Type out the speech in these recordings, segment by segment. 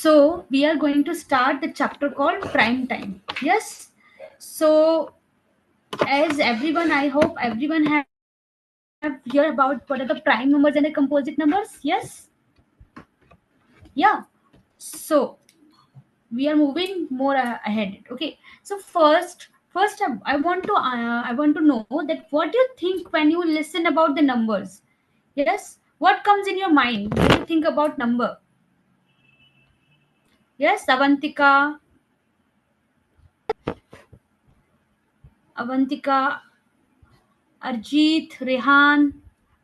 So we are going to start the chapter called Prime Time. Yes. So as everyone, I hope everyone have heard about what are the prime numbers and the composite numbers. Yes. Yeah. So we are moving more ahead. Okay. So first I want to know that what do you think when you listen about the numbers? Yes. What comes in your mind when you think about number? Yes, Avantika, Arjit, Rehan,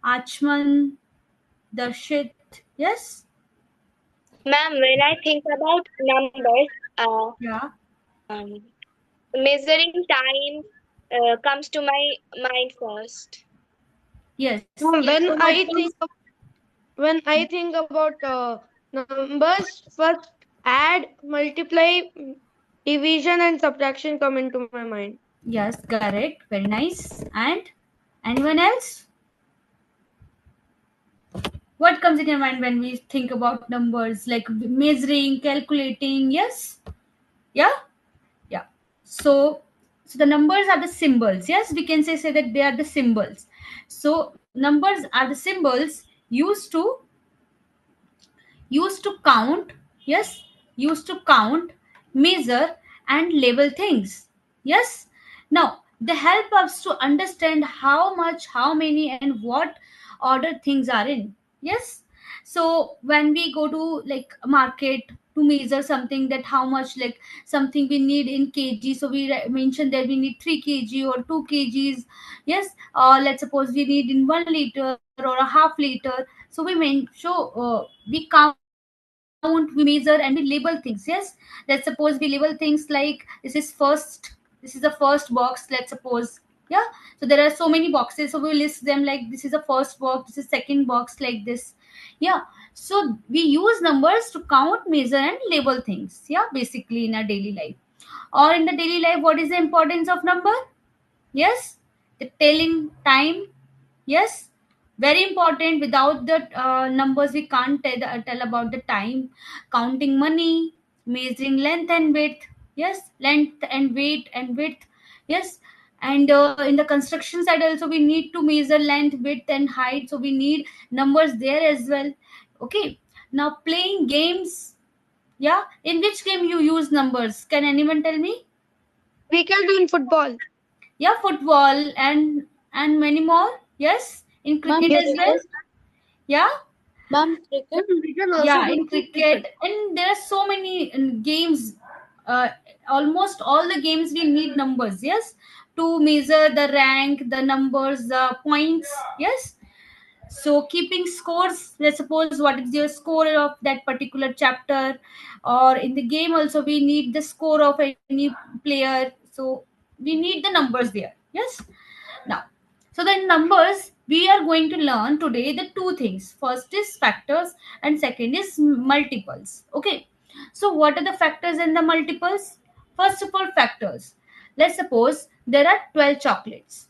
Achman, Darshit. Yes? Ma'am, when I think about numbers, Yeah. um, measuring time comes to my mind first. Yes. When So what I think comes? about numbers, first add, multiply, division, and subtraction come into my mind. Yes, correct. Very nice. And anyone else? What comes in your mind when we think about numbers like measuring, calculating? Yes? Yeah? Yeah. So the numbers are the symbols. Yes, we can say that they are the symbols. So numbers are the symbols used to count. Yes, used to count, measure, and label things. Yes. Now they help us to understand how much, how many, and what order things are in. Yes. So when we go to like market to measure something, that how much, like something we need in kg, so we mention that we need 3 kg or 2 kgs. Yes. Let's suppose we need in 1 liter or a half liter. So we count, we measure, and we label things. Yes. Let's suppose we label things like this is the first box, let's suppose. Yeah. So there are so many boxes, so we list them like this is the first box, this is second box, like this. Yeah. So we use numbers to count, measure, and label things. Yeah, basically in our daily life. Or in the daily life, what is the importance of number? Yes. The telling time. Yes, very important. Without the numbers we can't tell about the time. Counting money, measuring length and width. Yes, length and weight and width. Yes. And in the construction side also we need to measure length, width, and height, so we need numbers there as well. Okay. Now playing games. Yeah, in which game you use numbers? Can anyone tell me? We can do in football. Yeah, football and many more. Yes, in cricket Yes, as well. Yeah. yes, we can also Yeah, do in it in cricket. cricket, and there are so many games. uh, Almost all the games we need numbers. Yes, to measure the rank, the numbers, the points. Yes. So keeping scores, let's suppose what is your score of that particular chapter, or in the game also we need the score of any player, so we need the numbers there. Yes. Now, so the numbers we are going to learn today, the two things. First is factors and second is multiples. Okay. So what are the factors and the multiples? First of all, factors. Let's suppose there are 12 chocolates.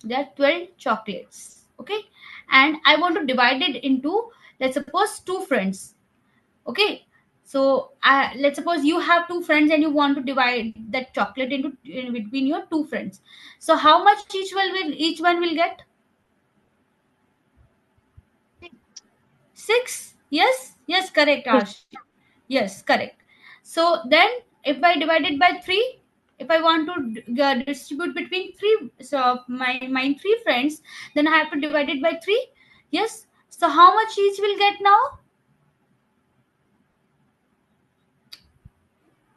There are 12 chocolates. Okay. And I want to divide it into, let's suppose, two friends. Okay. So let's suppose you have two friends and you want to divide that chocolate into in between your two friends. So how much each one will get? Six. Yes. Yes, correct, Ash. Yes, correct. So then if I divide it by three, if I want to distribute between three, so my three friends, then I have to divide it by three. Yes. So how much each will get now?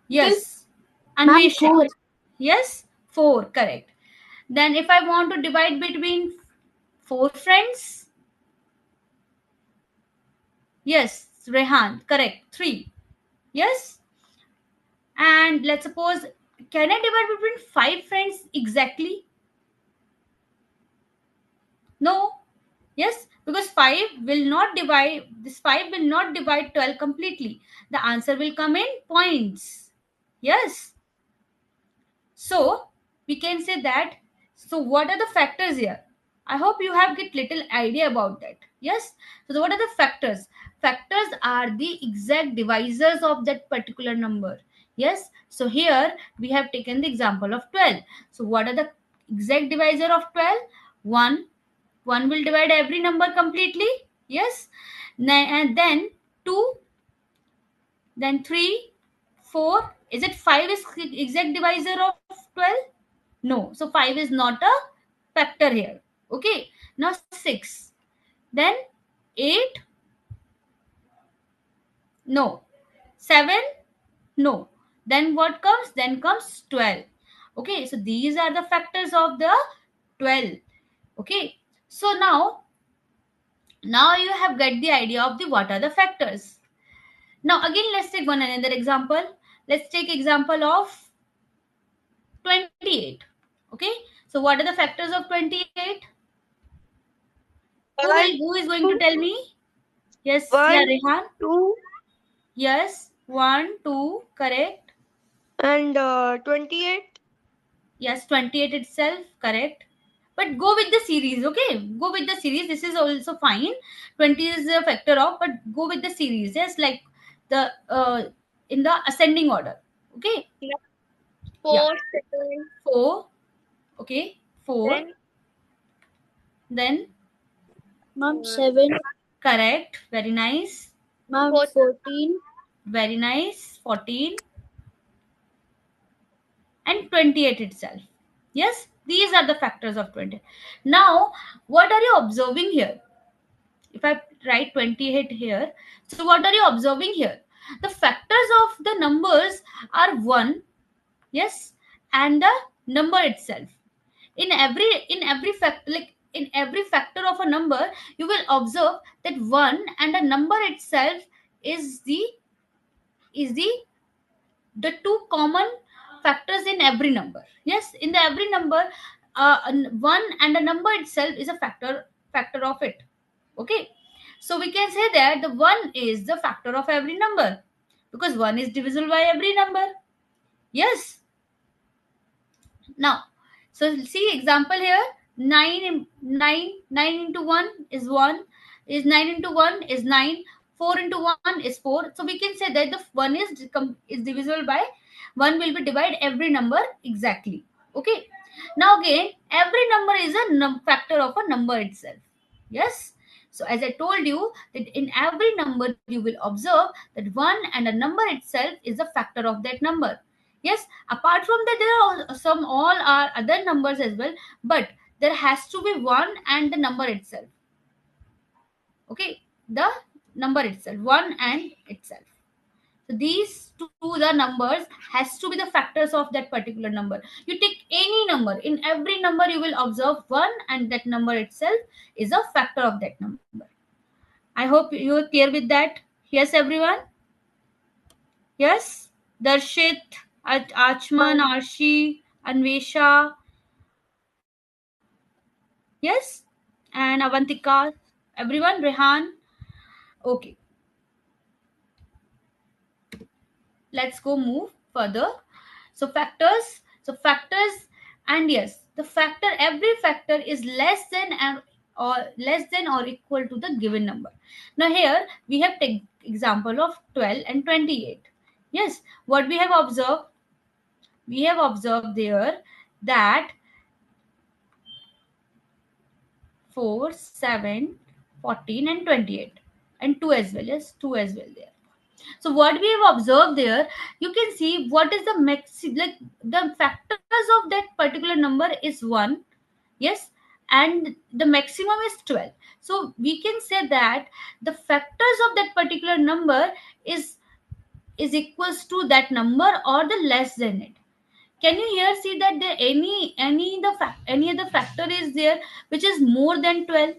Yes. Ma'am, Anvesha. four. Yes. Four. Correct. Then if I want to divide between four friends, yes, Rehan. Correct. Three. Yes. And let's suppose, can I divide between five friends exactly? No. Yes, because 5 will not divide, this 5 will not divide 12 completely. The answer will come in points. Yes. So we can say that. So what are the factors here? I hope you have get little idea about that. Yes. So what are the factors? factors are the exact divisors of that particular number. Yes, so here we have taken the example of 12. So what are the exact divisor of 12? 1. 1 will divide every number completely. Yes, and then 2, then 3, 4. Is it 5 is exact divisor of 12? No, so 5 is not a factor here. Okay, now 6, then 8, no, 7, no, then what comes? Then comes 12. Okay, so these are the factors of the 12. Okay, so now you have got the idea of the what are the factors. Now again, let's take one another example. Let's take example of 28. Okay, so what are the factors of 28? Who is going to tell me? Yes, yeah, 1, Rehan. 2, Yes, 1, 2, correct. and 28. Yes, 28 itself, correct. But go with the series, okay? Go with the series. This is also fine. 20 is a factor of, but go with the series. Yes, like the in the ascending order. Okay. Yeah. Yeah. 4, 7, 4. Okay. 4. 10. Then Ma'am, 7. correct. Very nice. Ma'am, 4. 14. Very nice. 14 and 28 itself. Yes, these are the factors of 20. Now, what are you observing here? If I write 28 here, so what are you observing here? The factors of the numbers are 1, yes, and the number itself. In every fact, like in every factor of a number, you will observe that 1 and the number itself is the two common factors in every number. Yes, in the every number, 1 and a number itself is a factor of it. Okay, so we can say that the 1 is the factor of every number because 1 is divisible by every number. Yes, now so see example here. 9 into 1 is 1, is 9 into 1 is 9, 4 into 1 is 4. So we can say that the 1 is divisible by 1 will be divide every number exactly. Okay, now again every number is a factor of a number itself. Yes, so as I told you that in every number you will observe that 1 and a number itself is a factor of that number. Yes, apart from that there are some all are other numbers as well, but there has to be 1 and the number itself. Okay, the number itself, 1 and itself. So these two the numbers has to be the factors of that particular number. You take any number, in every number you will observe 1 and that number itself is a factor of that number. I hope you are clear with that. Yes, everyone. Yes, Darshit, Achman, Arshi, Anvesha. Yes, and Avantika, everyone, Rehan. Okay, let's go move further. So factors, and yes, the factor, every factor is less than or equal to the given number. Now here we have taken example of 12 and 28. Yes, what we have observed? We have observed there that 4, 7, 14 and 28 and 2 as well. Yes, 2 as well there. So what we have observed there, you can see what is the like the factors of that particular number is 1. Yes, and the maximum is 12. So we can say that the factors of that particular number is equals to that number or the less than it. Can you here see that there any other factor is there which is more than 12?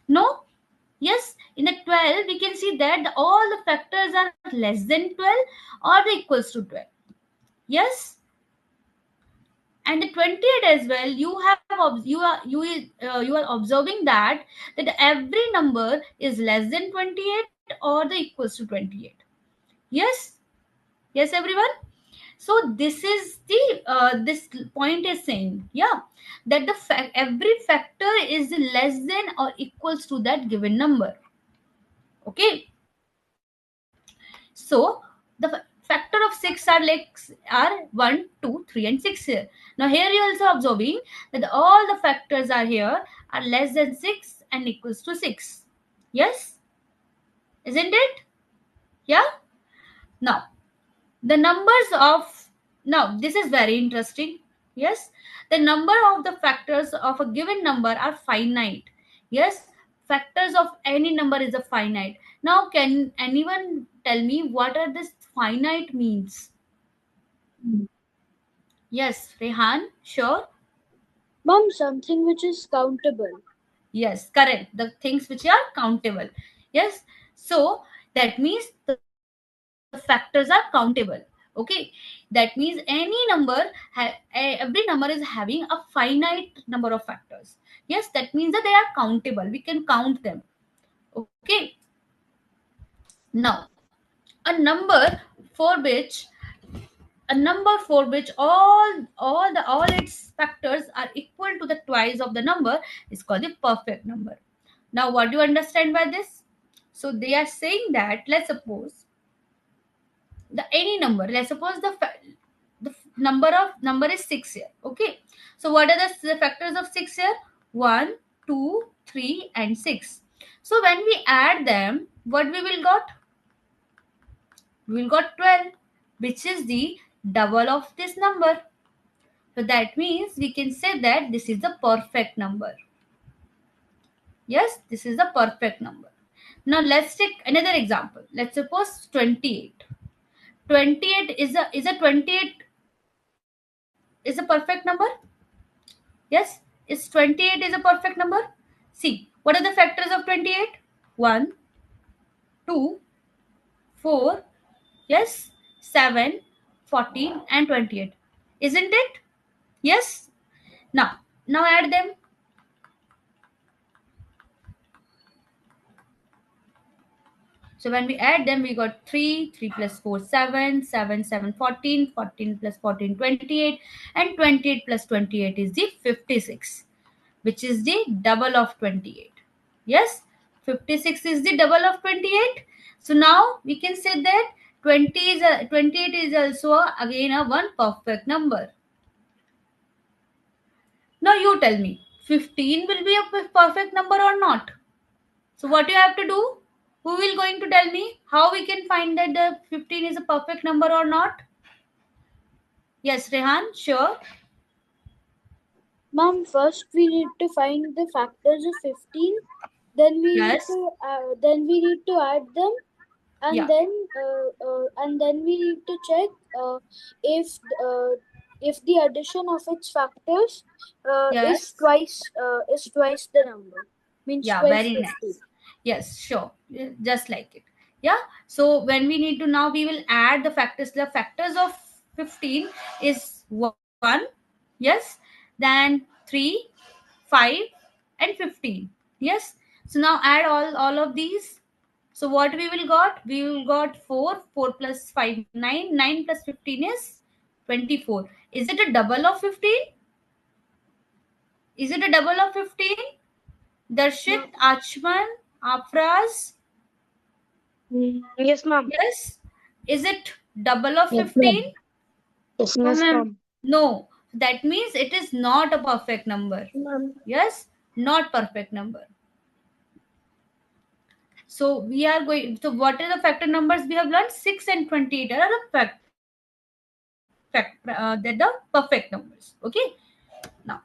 No. Yes, in the 12 we can see that all the factors are less than 12 or the equals to 12. Yes, and the 28 as well, you are observing that every number is less than 28 or the equals to 28. Yes, yes, everyone. So this is the this point is saying, yeah, that every factor is less than or equals to that given number. Okay, so the factor of 6 are 1, 2, 3, and 6 here. Now here you also observing that all the factors are here are less than 6 and equals to 6. Yes, isn't it? Yeah. Now the numbers of, now this is very interesting. Yes, the number of the factors of a given number are finite. Yes, factors of any number is a finite. Now can anyone tell me what are this finite means? Yes, Rehan, sure. Mom, something which is countable. Yes, correct. The things which are countable. Yes, so that means the factors are countable. Okay, that means any number, every number is having a finite number of factors. Yes, that means that they are countable. We can count them. Okay, now for which a number for which all its factors are equal to the twice of the number is called the perfect number. Now what do you understand by this? So they are saying that, let's suppose the any number, let's suppose number is 6 here. Okay, so what are the factors of 6 here? 1, 2, 3, and 6. So when we add them, what we will got? We will got 12, which is the double of this number. So that means we can say that this is a perfect number. Yes, this is a perfect number. Now let's take another example. Let's suppose 28. 28 is a 28 is a perfect number? Yes, is 28 is a perfect number? See, what are the factors of 28? 1, 2, 4, yes, 7, 14, and 28. Isn't it? Yes. Now add them. So when we add them, we got 3, 3 plus 4, 7, 7, 7, 14, 14 plus 14, 28, and 28 plus 28 is the 56, which is the double of 28. Yes, 56 is the double of 28. So now we can say that 28 is also again a one perfect number. Now you tell me, 15 will be a perfect number or not? So what you have to do? Who will going to tell me how we can find that the 15 is a perfect number or not? Yes, Rehan, sure. Mom, first we need to find the factors of 15. Then we Yes. need to add them, and Yeah. then we need to check if the addition of its factors Yes. is twice the number. Means Yeah, twice very 50. nice. Yes, sure. Just like it. Yeah. So when we need to, now we will add the factors. The factors of 15 is 1, yes, then 3, 5, and 15. Yes. So now add all of these. So what we will got? We will got 4. 4 plus 5, 9. 9 plus 15 is 24. Is it a double of 15? Is it a double of 15? Darshit, Achman, Afraz? Yes, ma'am. Yes. Is it double of Yes, 15? ma'am. Yes, ma'am. No. That means it is not a perfect number. Yes, not perfect number. So we are going. So what are the factor numbers we have learned? 6 and 28 are the they're the perfect numbers. Okay. Now,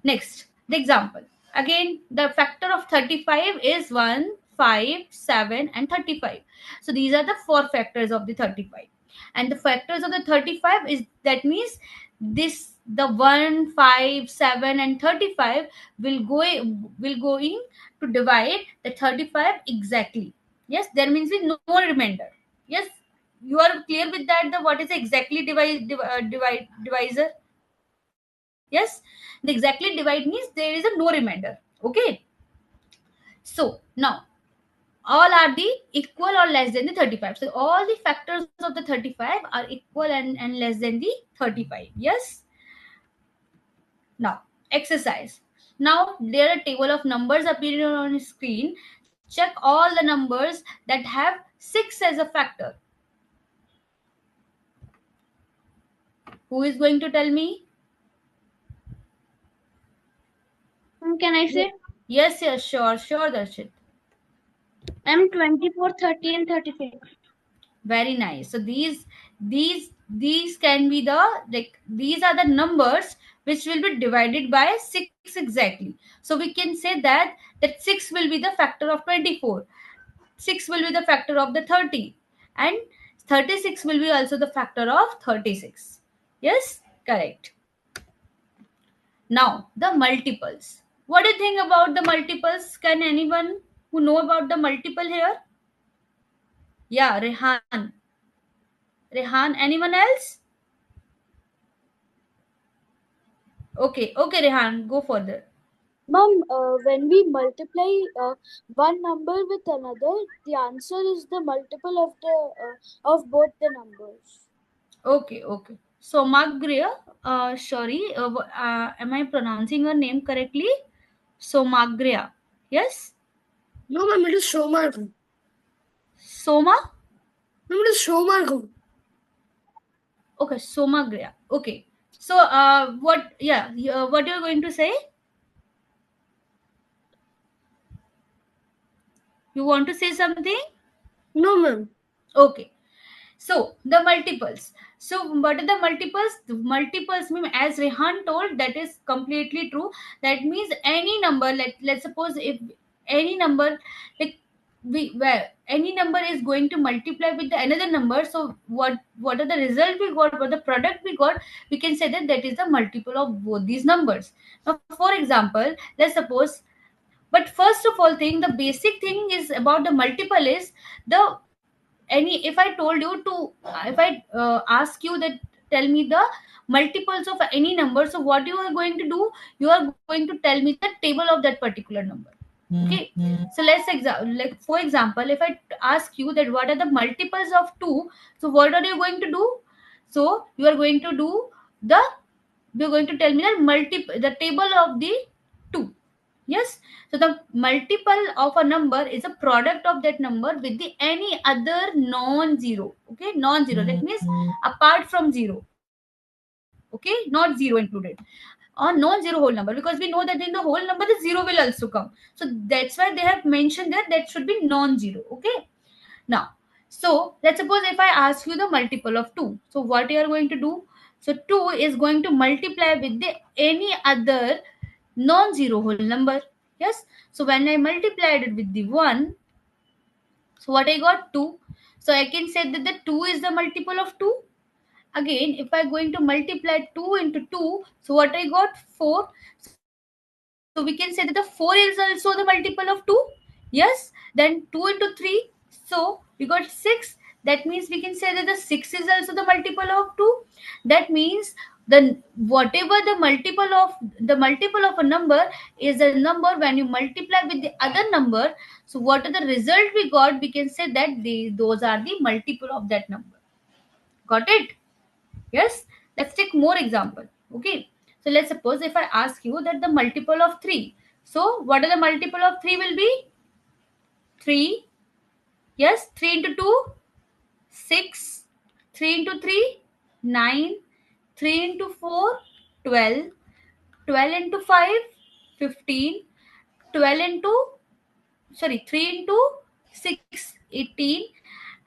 next the example. Again, the factor of 35 is 1, 5, 7, and 35. So these are the four factors of the 35. And the factors of the 35 is, that means this the 1, 5, 7, and 35 will going to divide the 35 exactly. Yes, there means with no remainder. Yes, you are clear with that, the what is exactly divisor? Yes, the exactly divide means there is a no remainder. Okay, so now all are the equal or less than the 35. So all the factors of the 35 are equal and less than the 35. Yes. Now exercise. Now there are table of numbers appearing on screen. Check check all the numbers that have 6 as a factor. Who is going to tell me? Can I say? Yes, sure, Darshit. 24, 30, and 36. Very nice. So these can be the, like, these are the numbers which will be divided by 6 exactly. So we can say that 6 will be the factor of 24, 6 will be the factor of the 30, and 36 will be also the factor of 36. Yes, correct. Now the multiples. What do you think about the multiples? Can anyone who know about the multiple here? Yeah, Rehan, anyone else? Okay, Rehan, go further. Mom, when we multiply one number with another, the answer is the multiple of both the numbers. Okay. Somagria, sorry, am I pronouncing your name correctly? Somagria, yes? No, ma'am, it is Shomargo. Soma? Ma'am, it is Shomargo. Okay, Somagria. Okay. So, what you're going to say? You want to say something? No, ma'am. Okay. So the multiples. So what are the multiples? The multiples mean, as Rehan told, that is completely true. That means any number, like let's suppose if any number, like where any number is going to multiply with the another number. So what are the result we got? What the product we got? We can say that is the multiple of both these numbers. Now, for example, let's suppose. But first of all, thing the basic thing is about the multiple is the any if I told you to if I ask you that tell me the multiples of any number, so what you are going to do, you are going to tell me the table of that particular number. Okay, so like for example, if I ask you that what are the multiples of 2, so what are you going to do? So you are going to do the you're going to tell me the table of the 2. Yes, so the multiple of a number is a product of that number with the any other non-zero. Okay, non-zero, that means apart from 0. Okay, not 0 included, or non-zero whole number, because we know that in the whole number the 0 will also come. So that's why they have mentioned that should be non-zero. Okay, now, so let's suppose if I ask you the multiple of 2, so what you are going to do? So 2 is going to multiply with the any other non-zero whole number. Yes, so when I multiplied it with the 1, so what I got? 2. So I can say that the 2 is the multiple of 2. Again, if I'm going to multiply 2 into 2, so what I got? 4. So we can say that the 4 is also the multiple of 2. Yes, then 2 into 3, so we got 6. That means we can say that the 6 is also the multiple of 2. That means the whatever the multiple of a number is a number when you multiply with the other number. So what are the result we got? We can say that those are the multiple of that number. Got it? Yes, let's take more example. Okay, so let's suppose if I ask you that the multiple of 3, so what are the multiple of 3 will be? 3. Yes, 3 into 2, 6. 3 into 3, 9. 3 into 4, 12. 12 into 5, 15. 12 into 3 into 6, 18,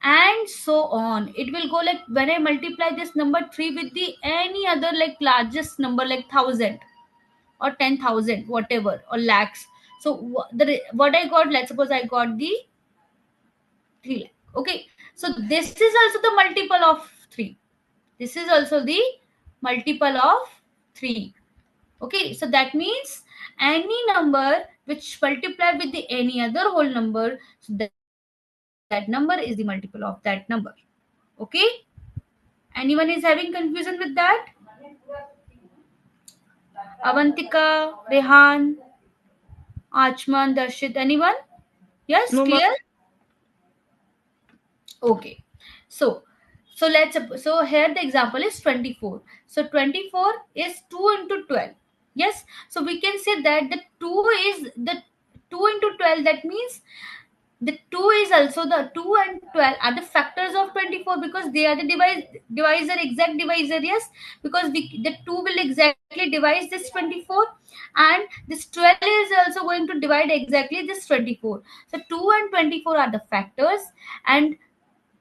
and so on. It will go like when I multiply this number 3 with the any other like largest number like 1,000 or 10,000, whatever, or lakhs. So what I got, let's suppose I got the 3 lakh. Okay, so this is also the multiple of 3. This is also the multiple of 3. Okay, so that means any number which multiply with the any other whole number, so that number is the multiple of that number. Okay, anyone is having confusion with that? Avantika, Rehan, Achman, Darshit, anyone? Yes, No, ma'am. clear? Okay, so so here the example is 24. So 24 is 2 into 12. Yes, so we can say that the 2 is the 2 into 12, that means The 2 is also the 2 and 12 are the factors of 24 because they are the divisor, exact divisor. Yes, because the 2 will exactly divide this 24, and this 12 is also going to divide exactly this 24. So 2 and 24 are the factors, and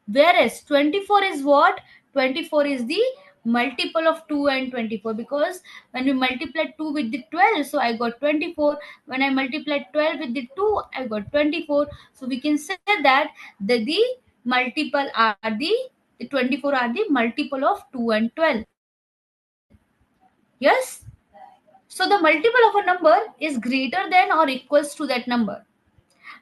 whereas 24 is what? 24 is the multiple of 2 and 24, because when we multiply 2 with the 12, so I got 24. When I multiply 12 with the 2, I got 24. So we can say that the multiple are the 24 are the multiple of 2 and 12. Yes. So the multiple of a number is greater than or equals to that number.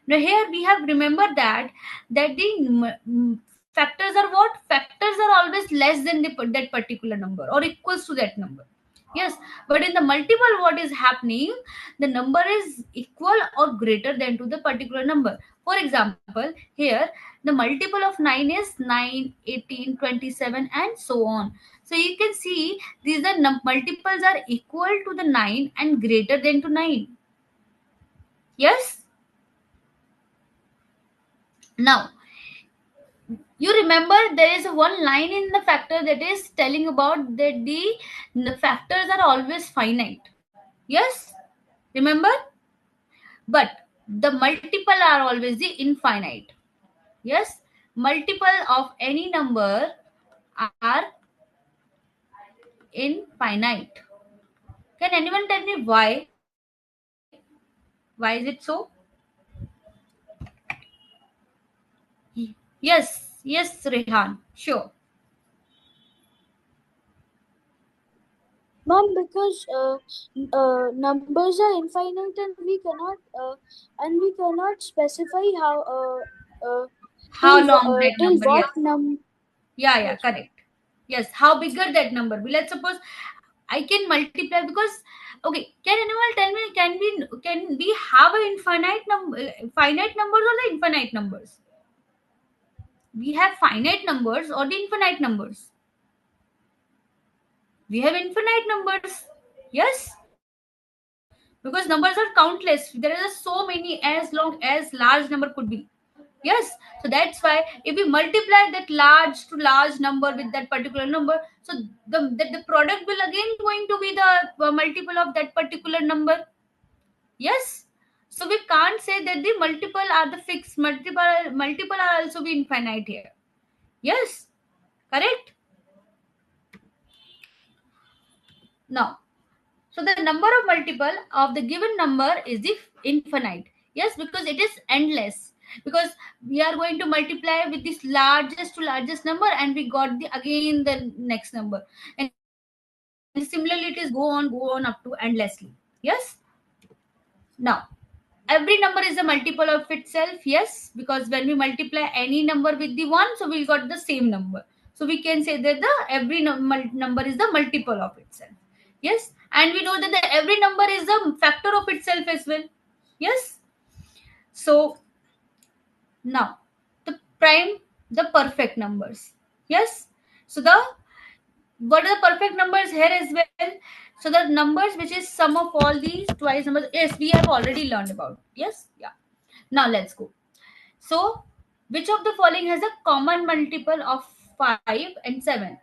Now here we have remembered that the factors are what? Factors are always less than that particular number or equals to that number. Yes, but in the multiple, what is happening? The number is equal or greater than to the particular number. For example, here the multiple of 9 is 9, 18, 27, and so on. So you can see these are multiples are equal to the 9 and greater than to 9. Yes. Now you remember there is one line in the factor that is telling about that the factors are always finite. Yes, remember? But the multiple are always the infinite. Yes, multiple of any number are infinite. Can anyone tell me why is it so? Yes, Rehan, sure. Mom, because numbers are infinite and we cannot specify How long that till number? what Yes. Yeah, correct. Yes, how bigger that number be? Let's suppose I can multiply, because okay, can anyone tell me, can we have a finite numbers or the infinite numbers? We have finite numbers or the infinite numbers? We have infinite numbers. Yes, because numbers are countless. There are so many as long as large number could be. Yes, so that's why if we multiply that large to large number with that particular number, so the product will again going to be the multiple of that particular number. Yes, so we can't say that the multiple are the fixed. Multiple are also be infinite here. Yes, correct. Now, so the number of multiple of the given number is the infinite. Yes, because it is endless. Because we are going to multiply with this largest to largest number, and we got the again the next number, and similarly it is go on up to endlessly. Yes. Now every number is a multiple of itself. Yes, because when we multiply any number with the one, so we got the same number. So we can say that the every number is the multiple of itself. Yes, and we know that the every number is the factor of itself as well. Yes. So now the perfect numbers. Yes. So the what are the perfect numbers here as well? So the numbers which is sum of all these twice numbers. Yes, we have already learned about. Yes, yeah. Now let's go. So which of the following has a common multiple of 5 and 7?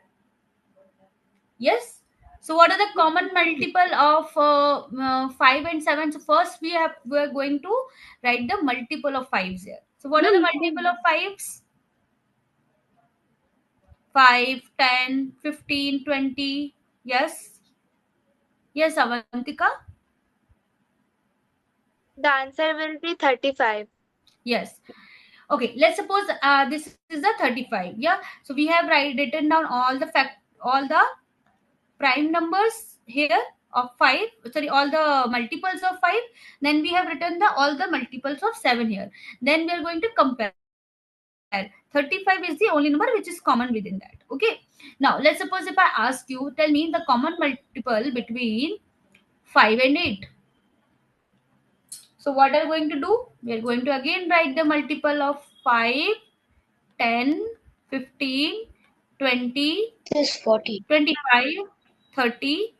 Yes. So what are the common multiple of 5 and 7? So first we are going to write the multiple of 5s here. So what are the multiple of 5s? 5, 10, 15, 20. Yes. Yes, Avantika. The answer will be 35. Yes. Okay, let's suppose this is the 35. Yeah. So we have written down all the prime numbers here of 5. Sorry, all the multiples of 5. Then we have written all the multiples of 7 here. Then we are going to compare. 35 is the only number which is common within that. Okay. Now let's suppose if I ask you, tell me the common multiple between 5 and 8. So what are we going to do? We are going to again write the multiple of 5, 10, 15, 20, This is 40. 25, 30,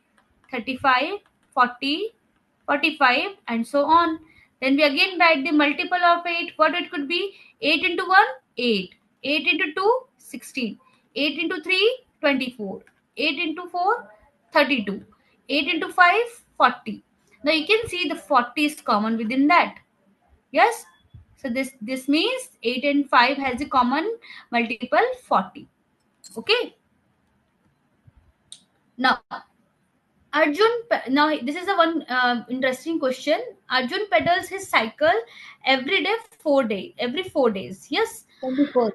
35, 40, 45, and so on. Then we again write the multiple of 8. What it could be? 8 into 1, 8. 8 into 2, 16. 8 into 3, 24. 8 into 4, 32. 8 into 5, 40. Now you can see the 40 is common within that. Yes. So this means 8 and 5 has a common multiple 40. Okay. Now now this is a one interesting question. Arjun pedals his cycle every day, every 4 days. Yes. 24.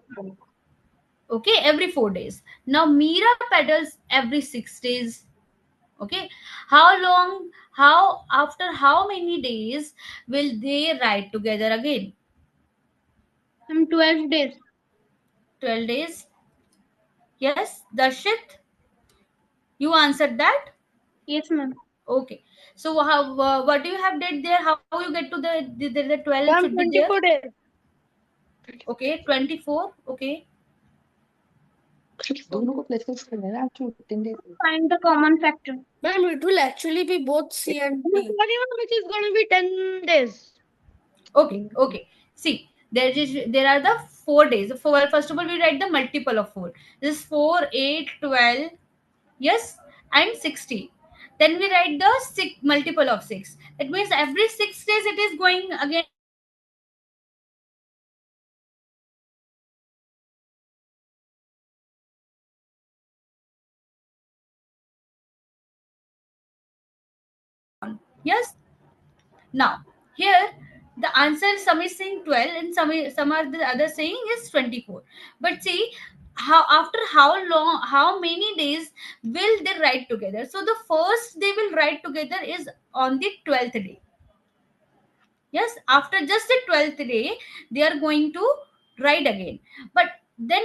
Okay, every 4 days. Now Meera pedals every 6 days. Okay, how long? How after how many days will they ride together again? 12 days. 12 days. Yes, Darshit, you answered that. Yes, ma'am. Okay. So how what do you have did there? How you get to the 12 Ma'am, should be there? 24 days. Okay, 24. Okay. Find the common factor. Ma'am, it will actually be both C and Sorry, D. ma'am, it is going to be 10 days. Okay. Okay. See, there are the 4 days. First of all, we write the multiple of 4. This is 4, 8, 12. Yes, and 60. Then we write the multiple of 6. That means every 6 days it is going again on. Yes. Now here the answer, some is saying 12 and some are the other saying is 24. But see, how after how long, how many days will they ride together? So the first they will ride together is on the 12th day. Yes, after just the 12th day they are going to ride again. But then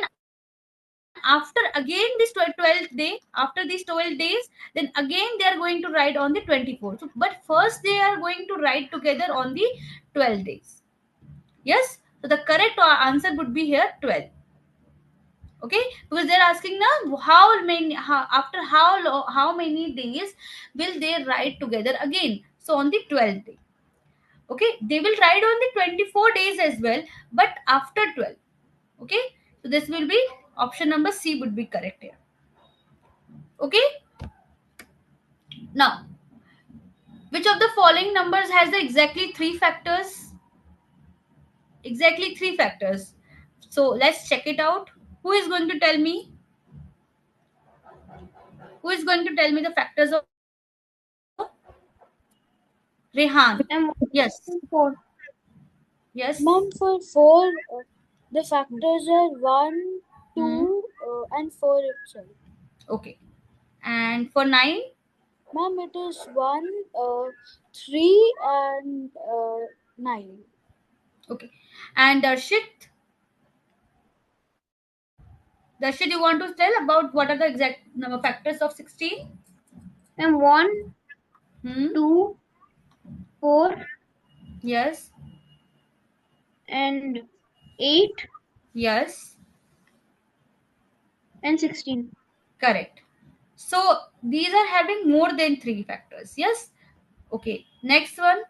after again this 12th day, after these 12 days, then again they are going to ride on the 24th. So, but first they are going to ride together on the 12 days. Yes, so the correct answer would be here 12. Okay, because they're asking now after how many days will they ride together again? So on the 12th day. Okay, they will ride on the 24 days as well, but after 12. Okay, so this will be option number C would be correct here. Okay, now which of the following numbers has the exactly 3 factors? Exactly 3 factors. So let's check it out. Who is going to tell me? Who is going to tell me the factors of Rehan? Yes. 4. Yes. Ma'am, for 4, the factors are 1, 2, and 4 itself. Okay. And for 9? Ma'am, it is 1, 3, and 9. Okay. And Darshit? Darshit, you want to tell about what are the exact number factors of 16? And 1, Hmm? 2, 4, Yes. and 8, Yes. and 16. Correct. So these are having more than 3 factors. Yes. Okay. Next one.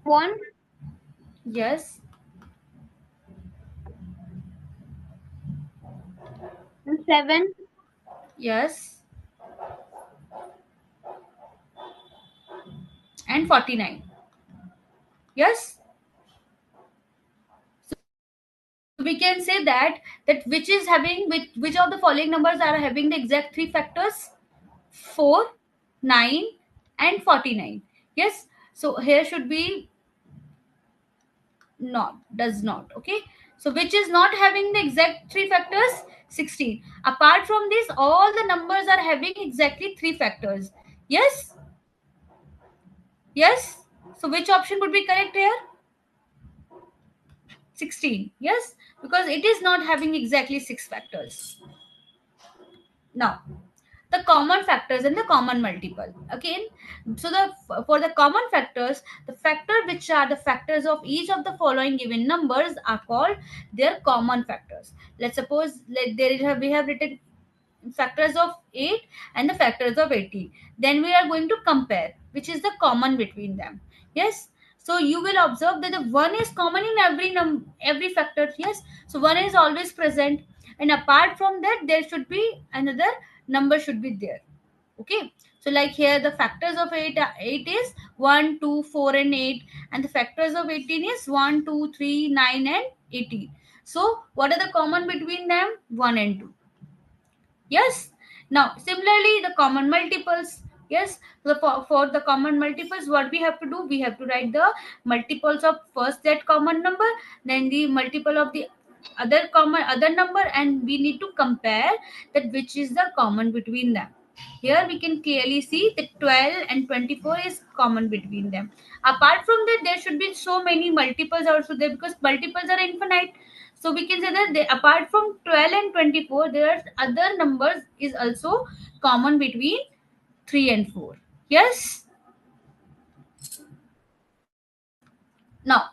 1, Yes. and 7, Yes. And 49. Yes. So we can say that which is having which of the following numbers are having the exact 3 factors? 4, 9, and 49. Yes. So here should be not, does not. Okay, so which is not having the exact 3 factors? 16. Apart from this, all the numbers are having exactly 3 factors. Yes. Yes. So which option would be correct here? 16. Yes, because it is not having exactly 6 factors. Now the common factors and the common multiple again. So for the common factors, the factor which are the factors of each of the following given numbers are called their common factors. Let's suppose we have written factors of 8 and the factors of 18. Then we are going to compare which is the common between them. Yes, so you will observe that the 1 is common in every factor. Yes, so 1 is always present, and apart from that there should be another number should be there. Okay, so like here the factors of 8 is 1, 2, 4 and 8, and the factors of 18 is 1, 2, 3, 9 and 18. So what are the common between them? 1 and 2. Yes, now similarly the common multiples. Yes, for the common multiples, what we have to do, we have to write the multiples of first that common number, then the multiple of the other number, and we need to compare that which is the common between them. Here we can clearly see that 12 and 24 is common between them. Apart from that, there should be so many multiples also there, because multiples are infinite. So we can say that apart from 12 and 24, there are other numbers is also common between 3 and 4. Yes. Now,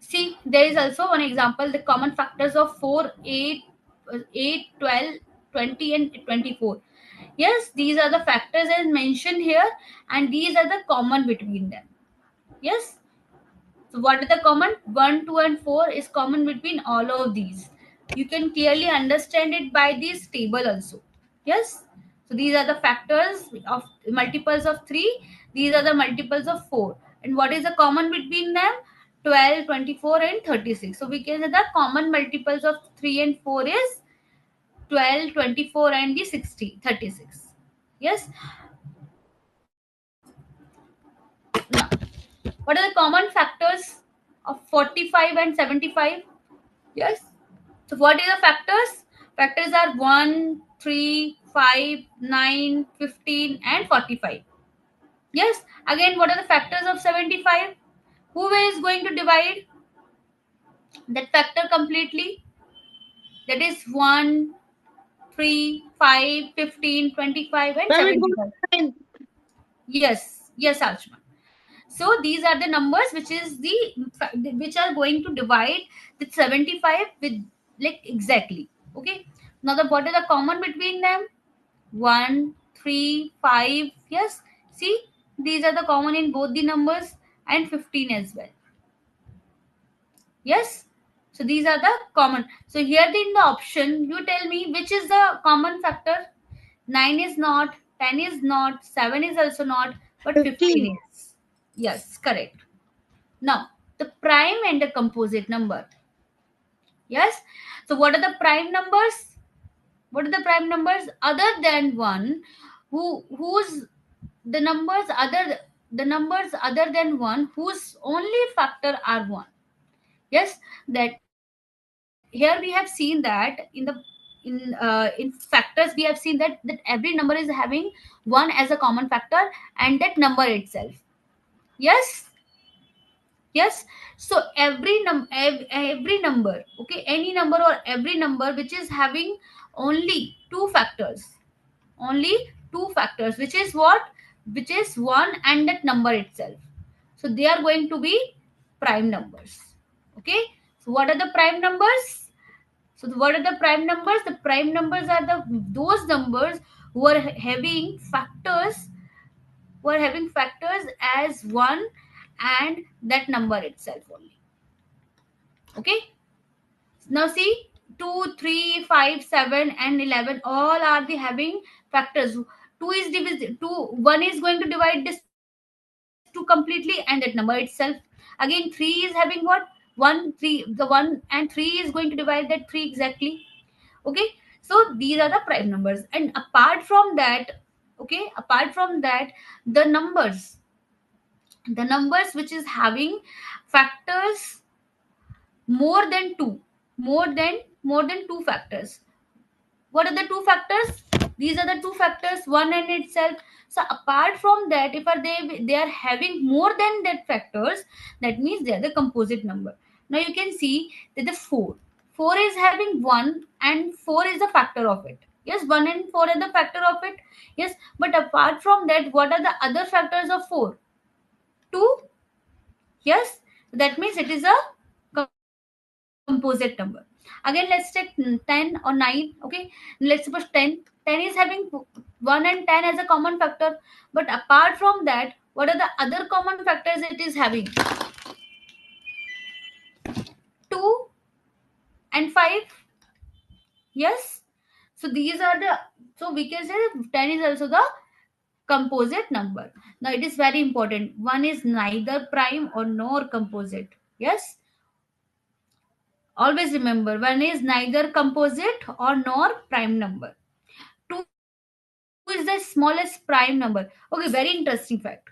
see, there is also one example, the common factors of 4, 8, 12, 20 and 24. Yes, these are the factors as mentioned here, and these are the common between them. Yes. So what are the common? 1, 2 and 4 is common between all of these. You can clearly understand it by this table also. Yes. So these are the factors of multiples of 3. These are the multiples of 4. And what is the common between them? 12, 24 and 36. So we can say the common multiples of 3 and 4 is 12, 24 and the 36. Yes. Now, what are the common factors of 45 and 75? Yes. So what are the factors? Factors are 1, 3, 5, 9, 15 and 45. Yes. Again, what are the factors of 75? Who is going to divide that factor completely? That is 1, 3, 5, 15, 25 and Ma'am, it 75. was Yes. Yes, Archman. So these are the numbers which are going to divide the 75 with like exactly. Okay. Now what are the common between them? 1, 3, 5. Yes. See, these are the common in both the numbers, and 15 as well. Yes. So these are the common. So here in the option, you tell me which is the common factor. 9 is not, 10 is not, 7 is also not, but 15 15. is. Yes, correct. Now, the prime and the composite number. Yes. So what are the prime numbers? What are the prime numbers other than 1? Whose the numbers other than 1 whose only factor are 1. Yes, that here we have seen that in factors we have seen that every number is having 1 as a common factor, and that number itself. Yes. Yes. So every number, okay, any number or every number which is having only two factors, which is what? Which is 1 and that number itself. So they are going to be prime numbers. Okay. So what are the prime numbers? So what are the prime numbers? The prime numbers are those numbers who are having factors as 1 and that number itself only. Okay. Now see, 2, 3, 5, 7 and 11 all are the having factors. 2 is divisible. 1 is going to divide this 2 completely and that number itself. Again 3 is having what? 1, 3. The 1 and 3 is going to divide that 3 exactly. Okay. So these are the prime numbers. And apart from that, the numbers which is having factors more than 2, more than 2 factors. What are the 2 factors? These are the 2 factors, 1 and itself. So apart from that, if they are having more than that factors, that means they are the composite number. Now you can see that the 4 is having 1 and 4 is the factor of it. Yes, 1 and 4 are the factor of it. Yes, but apart from that, what are the other factors of 4? 2. Yes, that means it is a composite number. Again, let's take 10 or 9. Okay, let's suppose 10 is having 1 and 10 as a common factor, but apart from that, What are the other common factors it is having? 2 and 5. Yes. So these are the, so we can say that 10 is also the composite number. Now it is very important. One is neither prime or nor composite. Yes. Always remember, one is neither composite or nor prime number. 2 is the smallest prime number. Okay, very interesting fact.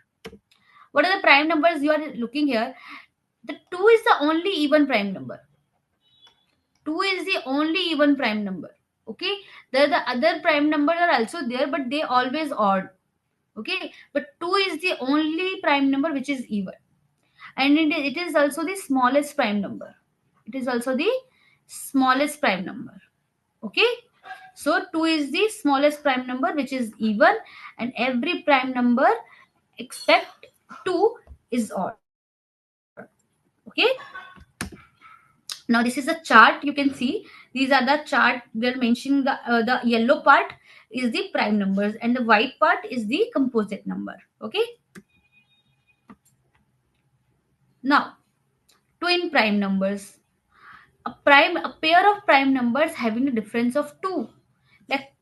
What are the prime numbers you are looking here? The 2 is the only even prime number. 2 is the only even prime number. Okay, there the other prime numbers are also there, but they always odd. Okay, but 2 is the only prime number which is even, and it is also the smallest prime number. It is also the smallest prime number. Okay, so 2 is the smallest prime number which is even, and every prime number except 2 is odd. Okay, now this is a chart. You can see these are the chart. They're mentioning the yellow part is the prime numbers and the white part is the composite number. Okay, now twin prime numbers. A pair of prime numbers having a difference of 2, like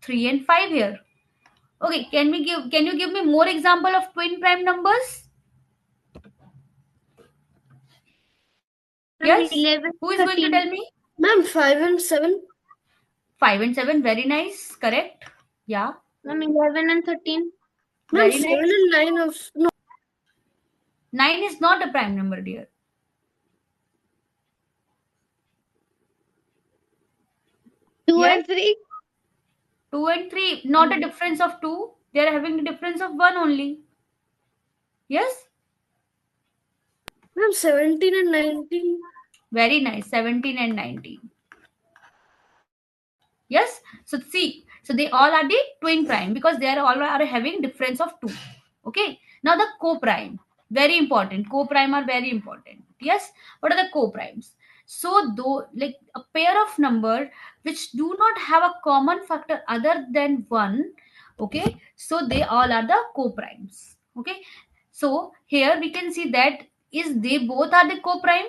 3 and 5 here. Okay, can you give me more example of twin prime numbers? Ma'am, Yes, 11, who is going to 13. tell me? Ma'am, 5 and 7. 5 and 7, very nice, correct. Yeah, Ma'am, 11 and 13. Ma'am, very 7 nice. and 9 of no. 9 is not a prime number, dear. Two Yes, and 3. 2 and 3, not a difference of 2. They are having a difference of 1 only. Yes, Ma'am, 17 and 19. very nice, 17 and 19. Yes, so see, so they all are the twin prime because they are all are having difference of 2. Okay, now the co-prime, very important. Co-prime are very important. Yes, what are the co-primes? So though, like a pair of number which do not have a common factor other than 1. Okay, so they all are the co-primes. Okay, so here we can see that is they both are the co-prime.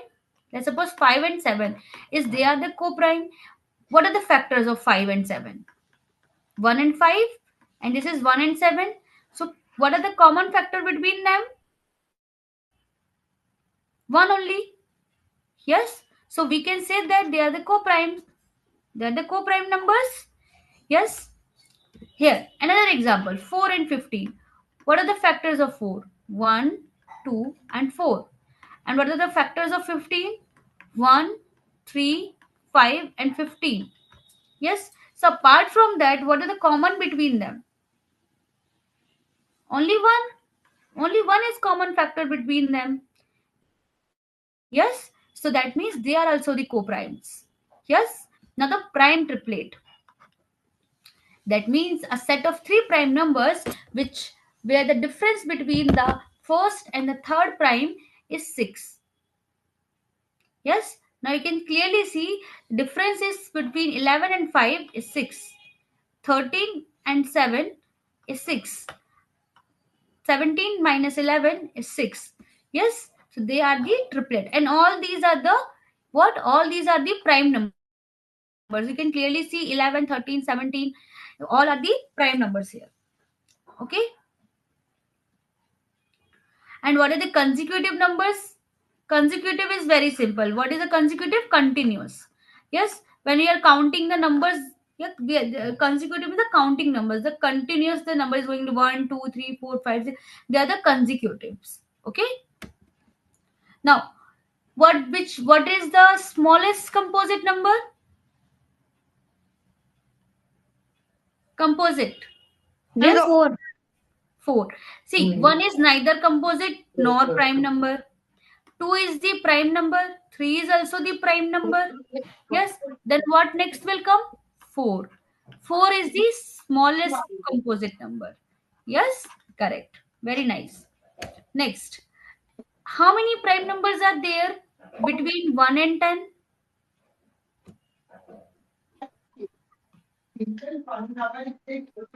Let's suppose 5 and 7 is they are the co-prime. What are the factors of 5 and 7? 1 and 5, and this is 1 and 7. So what are the common factor between them? 1 only. Yes, so we can say that they are the co-primes. They are the co-prime numbers. Yes, here another example, 4 and 15. What are the factors of 4? 1, 2 and 4. And what are the factors of 15? 1, 3, 5 and 15. Yes, so apart from that, what are the common between them? Only one. Only one is common factor between them. Yes, so that means they are also the co-primes. Yes, now the prime triplet, that means a set of three prime numbers which where the difference between the first and the third prime is 6. Yes, now you can clearly see difference is between 11 and 5 is 6, 13 and 7 is 6, 17 minus 11 is 6. Yes, so they are the triplet, and all these are the what? All these are the prime numbers. You can clearly see 11, 13, 17. All are the prime numbers here. Okay. And what are the consecutive numbers? Consecutive is very simple. What is a consecutive? Continuous. Yes, when we are counting the numbers, yeah, the consecutive is the counting numbers. The continuous, the number is going to 1, 2, 3, 4, 5, 6. They are the consecutives. Okay. Now, what is the smallest composite number? Composite. Yes, 4. 4. See, 1 is neither composite nor prime number. 2 is the prime number. 3 is also the prime number. Yes. Then what next will come? 4. 4 is the smallest composite number. Yes, correct. Very nice. Next, how many prime numbers are there between 1 and 10?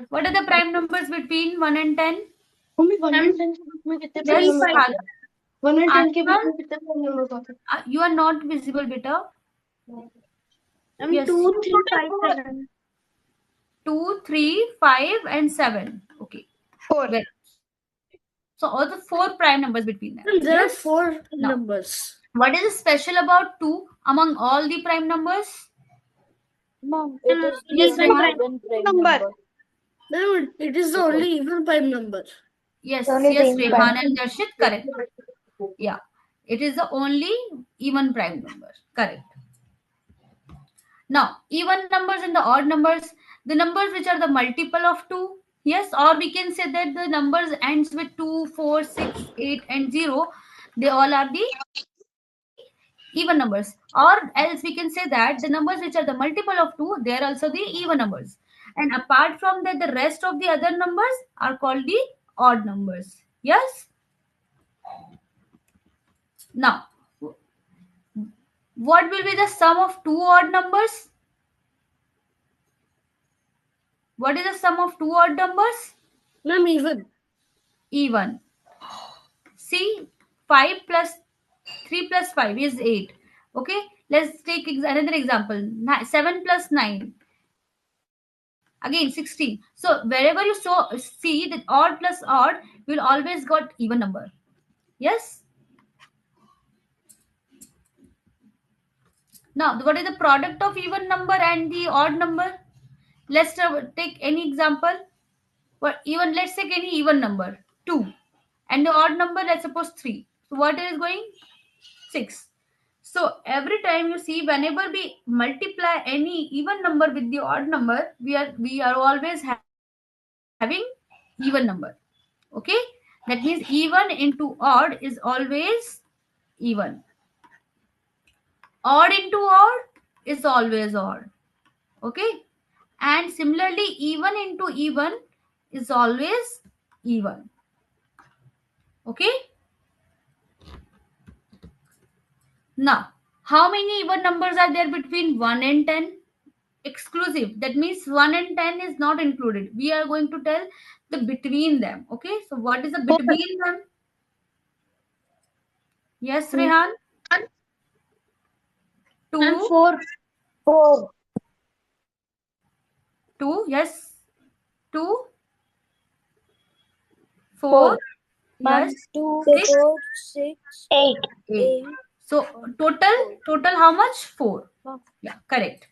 What are the prime numbers between 1 and 10? Mummy 1 and 10 के बीच में कितने Yes, prime numbers आते हैं? 1 and 10 के बीच Arman, में कितने prime numbers आते हैं? you are not visible, beta. Yes. 2, 3, 5, 7. 2, 3, 5, and 7. Okay. 4. Well, so all the 4 prime numbers between them. There are Yes. 4 Now, numbers. what is special about 2 among all the prime numbers? Ma'am, it is the Yes, only Rehan. even prime Number. number. No, it is the only even prime number. Yes, Only yes, the Rehan prime. and Darshit, correct. Yeah, it is the only even prime number, correct. Now, even numbers and the odd numbers, the numbers which are the multiple of 2, yes, or we can say that the numbers ends with 2, 4, 6, 8, and 0, they all are the even numbers. Or else we can say that the numbers which are the multiple of 2, they are also the even numbers. And apart from that, the rest of the other numbers are called the odd numbers. Yes? Now, what will be the sum of 2 odd numbers? What is the sum of 2 odd numbers? Ma'am, even. Even. See, 5 plus 3 plus 5 is 8. Okay, let's take another example. 7 plus 9. Again 16. So wherever you see that odd plus odd, you will always got even number. Yes. Now, what is the product of even number and the odd number? Let's take any example. But even let's take any even number 2, and the odd number, let's suppose 3. So what is going? 6. So every time you see, whenever we multiply any even number with the odd number, we are always having even number. Okay, that means even into odd is always even. Odd into odd is always odd. Okay, and similarly even into even is always even. Okay, now how many even numbers are there between 1 and 10? Exclusive, that means 1 and 10 is not included. We are going to tell the between them. Okay, so what is the between them? Yes, Rehan. 2, 4. 4. 2, yes. 2, 4, 4. Ma'am, yes. 2, 6, 4, 6, 8. 8. 8. So total how much? 4. Ma'am. Yeah, correct.